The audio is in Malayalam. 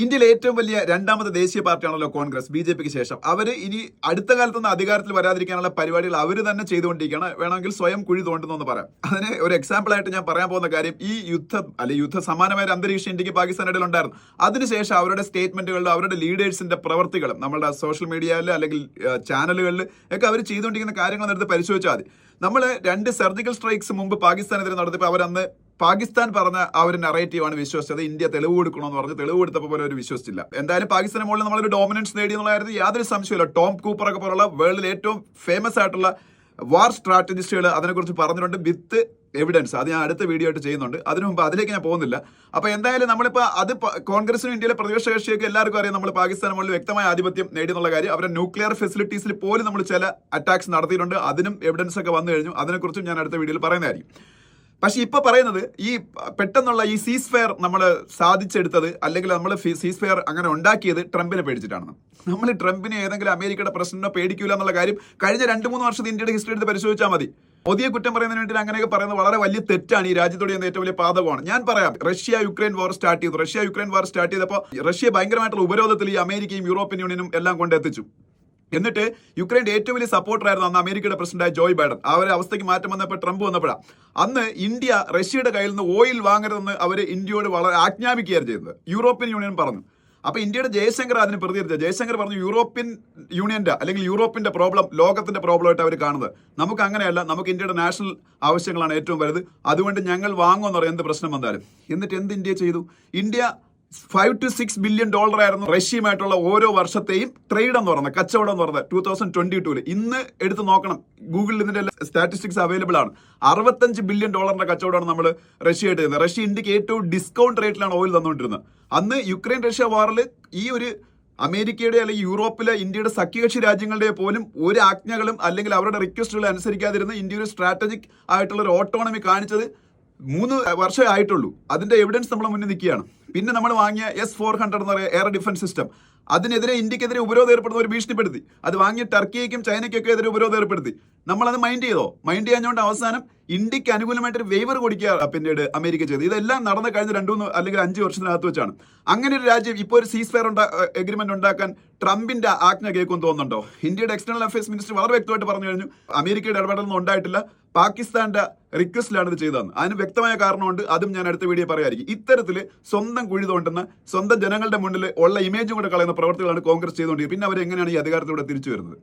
ഇന്ത്യയിലെ ഏറ്റവും വലിയ രണ്ടാമത്തെ ദേശീയ പാർട്ടിയാണല്ലോ കോൺഗ്രസ്, ബി.ജെ.പിക്ക് ശേഷം. അവർ ഇനി അടുത്ത കാലത്തൊന്നും അധികാരത്തിൽ വരാതിരിക്കാനുള്ള പരിപാടികൾ അവർ തന്നെ ചെയ്തുകൊണ്ടിരിക്കുകയാണ്. വേണമെങ്കിൽ സ്വയം കുഴി തോണ്ടുന്നു പറയാം. അതിന് ഒരു എക്സാമ്പിൾ ആയിട്ട് ഞാൻ പറയാൻ പോകുന്ന കാര്യം, ഈ യുദ്ധ സമാനമായ ഒരു അന്തരീക്ഷം ഇന്ത്യക്ക് പാകിസ്ഥാനിടയിൽ ഉണ്ടായിരുന്നു. അതിനുശേഷം അവരുടെ സ്റ്റേറ്റ്മെന്റുകളിലും അവരുടെ ലീഡേഴ്സിന്റെ പ്രവർത്തികളും നമ്മുടെ സോഷ്യൽ മീഡിയയിൽ അല്ലെങ്കിൽ ചാനലുകളിൽ ഒക്കെ അവർ ചെയ്തുകൊണ്ടിരിക്കുന്ന കാര്യങ്ങൾ എടുത്ത് പരിശോധിച്ചാൽ മതി. നമ്മൾ 2 സർജിക്കൽ സ്ട്രൈക്സ് മുമ്പ് പാകിസ്ഥാനെതിരെ നടത്തിയപ്പോൾ അവരന്ന് പാകിസ്ഥാൻ പറഞ്ഞ ആ ഒരു നറേറ്റീവാണ് വിശ്വസിച്ചത്. ഇന്ത്യ തെളിവ് കൊടുക്കണമെന്ന് പറഞ്ഞ് തെളിവ് കൊടുത്തപ്പോൾ പോലും അവർ വിശ്വസിച്ചില്ല. എന്തായാലും പാകിസ്ഥാന് മുകളിൽ നമ്മളൊരു ഡോമിനൻസ് നേടി എന്നുള്ള കാര്യത്തിൽ യാതൊരു സംശയമില്ല. ടോം കൂപ്പർ ഒക്കെ പോലുള്ള വേൾഡിൽ ഏറ്റവും ഫേമസ് ആയിട്ടുള്ള വാർ സ്ട്രാറ്റജിസ്റ്റുകൾ അതിനെക്കുറിച്ച് പറഞ്ഞിട്ടുണ്ട്, വിത്ത് എവിഡൻസ്. അത് ഞാൻ അടുത്ത വീഡിയോ ആയിട്ട് ചെയ്യുന്നുണ്ട്. അതിനു മുമ്പ് അതിലേക്ക് ഞാൻ പോകുന്നില്ല. അപ്പോൾ എന്തായാലും നമ്മളിപ്പോൾ അത് കോൺഗ്രസിനും ഇന്ത്യയിലെ പ്രതിപക്ഷ കക്ഷിയൊക്കെ എല്ലാവർക്കും അറിയാം, നമ്മൾ പാകിസ്ഥാന് മുകളിൽ വ്യക്തമായ ആധിപത്യം നേടിയെന്നുള്ള കാര്യം. അവരുടെ ന്യൂക്ലിയർ ഫെസിലിറ്റീസിൽ പോലും നമ്മൾ ചില അറ്റാക്സ് നടത്തിയിട്ടുണ്ട്. അതിനും എവിഡൻസ് ഒക്കെ വന്നു കഴിഞ്ഞു. അതിനെക്കുറിച്ചും ഞാൻ അടുത്ത വീഡിയോയിൽ പറയുന്നതായിരിക്കും. പക്ഷെ ഇപ്പൊ പറയുന്നത് ഈ പെട്ടെന്നുള്ള ഈ സീസ് ഫെയർ നമ്മൾ സാധിച്ചെടുത്തത്, അല്ലെങ്കിൽ നമ്മൾ സീസ് ഫെയർ അങ്ങനെ ഉണ്ടാക്കിയത് ട്രംപിനെ പേടിച്ചിട്ടാണ്. നമ്മൾ ട്രംപിനെ ഏതെങ്കിലും അമേരിക്കയുടെ പ്രസിഡന്റിനെ പേടിക്കൂല എന്നുള്ള കാര്യം കഴിഞ്ഞ 2-3 വർഷത്തെ ഇന്ത്യയുടെ ഹിസ്റ്ററി എടുത്ത് പരിശോധിച്ചാൽ മതി. മോദിയെ കുറ്റം പറയുന്നതിന് വേണ്ടി അങ്ങനെയൊക്കെ പറയുന്നത് വളരെ വലിയ തെറ്റാണ്. ഈ രാജ്യത്തോട് ചെയ്യുന്ന ഏറ്റവും വലിയ പാതകമാണ്. ഞാൻ പറയാം, റഷ്യ-യുക്രൈൻ വാർ സ്റ്റാർട്ട് ചെയ്തപ്പോൾ റഷ്യ ഭയങ്കരമായിട്ടുള്ള ഉപരോധത്തിൽ ഈ അമേരിക്കയും യൂറോപ്യൻ യൂണിയനും എല്ലാം കൊണ്ടെത്തിച്ചു. എന്നിട്ട് യുക്രൈൻ്റെ ഏറ്റവും വലിയ സപ്പോർട്ടറായിരുന്നു അന്ന് അമേരിക്കയുടെ പ്രസിഡന്റായ ജോയ് ബൈഡൻ. ആ ഒരു അവസ്ഥയ്ക്ക് മാറ്റം വന്നപ്പോൾ ട്രംപ് വന്നപ്പോഴാണ് അന്ന് ഇന്ത്യ റഷ്യയുടെ കയ്യിൽ നിന്ന് ഓയിൽ വാങ്ങരുതെന്ന് അവർ ഇന്ത്യയോട് വളരെ ആജ്ഞാപിക്കുകയാണ് ചെയ്തത്. യൂറോപ്യൻ യൂണിയൻ പറഞ്ഞു. അപ്പോൾ ഇന്ത്യയുടെ ജയശങ്കർ അതിന് പ്രതികരിച്ചത്. ജയശങ്കർ പറഞ്ഞു, യൂറോപ്യൻ യൂണിയന്റെ അല്ലെങ്കിൽ യൂറോപ്പിന്റെ പ്രോബ്ലം ലോകത്തിന്റെ പ്രോബ്ലമായിട്ട് അവർ കാണുന്നത്. നമുക്ക് അങ്ങനെയല്ല, നമുക്ക് ഇന്ത്യയുടെ നാഷണൽ ആവശ്യങ്ങളാണ് ഏറ്റവും വലുത്, അതുകൊണ്ട് ഞങ്ങൾ വാങ്ങുമെന്ന് പറയും എന്ത് പ്രശ്നം വന്നാലും. എന്നിട്ട് എന്ത് ഇന്ത്യ ചെയ്തു? ഇന്ത്യ $5 to $6 billion ആയിരുന്നു റഷ്യയുമായിട്ടുള്ള ഓരോ വർഷത്തെയും ട്രേഡ് എന്ന് പറയുന്നത്, കച്ചവടം എന്ന് പറയുന്നത് 2022. ഇന്ന് എടുത്ത് നോക്കണം, ഗൂഗിളിൽ ഇതിന്റെ സ്റ്റാറ്റിസ്റ്റിക്സ് അവൈലബിൾ ആണ്. $65 ബില്യൺ കച്ചവടമാണ് നമ്മൾ റഷ്യയായിട്ട് ചെയ്യുന്നത്. റഷ്യ ഇന്ത്യക്ക് ഏറ്റവും ഡിസ്കൗണ്ട് റേറ്റിലാണ് ഓയിൽ തന്നുകൊണ്ടിരുന്നത്. അന്ന് യുക്രൈൻ റഷ്യ വാറിൽ ഈ ഒരു അമേരിക്കയുടെ അല്ലെങ്കിൽ യൂറോപ്പിലെ ഇന്ത്യയുടെ സഖ്യകക്ഷി രാജ്യങ്ങളുടെ പോലും ഒരു ആജ്ഞകളും അല്ലെങ്കിൽ അവരുടെ റിക്വസ്റ്റുകൾ അനുസരിക്കാതിരുന്ന ഇന്ത്യ ഒരു സ്ട്രാറ്റജിക് ആയിട്ടുള്ള ഒരു ഓട്ടോണമി കാണിച്ചത് 3 വർഷമേ ആയിട്ടുള്ളൂ. അതിന്റെ എവിഡൻസ് നമ്മളെ മുന്നിൽ നിൽക്കുകയാണ്. പിന്നെ നമ്മൾ വാങ്ങിയ S-400 എന്ന് പറയുന്ന എയർ ഡിഫൻസ് സിസ്റ്റം, അതിനെതിരെ ഇന്ത്യക്കെതിരെ ഉപരോധം ഏർപ്പെടുന്നവർ ഭീഷണിപ്പെടുത്തി. അത് വാങ്ങിയ ടർക്കിയയ്ക്കും ചൈനയ്ക്കൊക്കെ എതിരെ ഉപരോധം ഏർപ്പെടുത്തി. നമ്മളത് മൈൻഡ് ചെയ്യാഞ്ഞുകൊണ്ട് അവസാനം ഇന്ത്യക്ക് അനുകൂലമായിട്ടൊരു വേവർ കൊടുക്കുക പിന്നീട് അമേരിക്ക ചെയ്തു. ഇതെല്ലാം നടന്നു കഴിഞ്ഞ 2 അല്ലെങ്കിൽ 5 വർഷത്തിനകത്ത് വെച്ചാണ്. അങ്ങനെ ഒരു രാജ്യം ഇപ്പോൾ ഒരു സീസ് ഫെയർ എഗ്രിമെന്റ് ഉണ്ടാക്കാൻ ട്രംപിന്റെ ആജ്ഞ കേൾക്കും തോന്നുന്നുണ്ടോ? ഇന്ത്യയുടെ എക്സ്റ്റേണൽ അഫയേഴ്സ് മിനിസ്റ്റർ വളരെ വ്യക്തമായിട്ട് പറഞ്ഞു കഴിഞ്ഞു, അമേരിക്കയുടെ ഇടപെടലൊന്നും ഉണ്ടായിട്ടില്ല, പാകിസ്ഥാന്റെ റിക്വസ്റ്റിലാണ് ഇത് ചെയ്തതെന്ന്. അതിന് വ്യക്തമായ കാരണമുണ്ട്. അതും ഞാൻ അടുത്ത വീഡിയോ പറയായിരിക്കും. ഇത്തരത്തിൽ സ്വന്തം കുഴി തോണ്ടുന്ന, സ്വന്തം ജനങ്ങളുടെ മുന്നിൽ ഉള്ള ഇമേജും കൂടെ കളയുന്ന പ്രവർത്തികളാണ് കോൺഗ്രസ് ചെയ്തുകൊണ്ടിരിക്കുന്നത്. പിന്നെ അവർ എങ്ങനെയാണ് ഈ അധികാരത്തിലൂടെ തിരിച്ചു വരുന്നത്?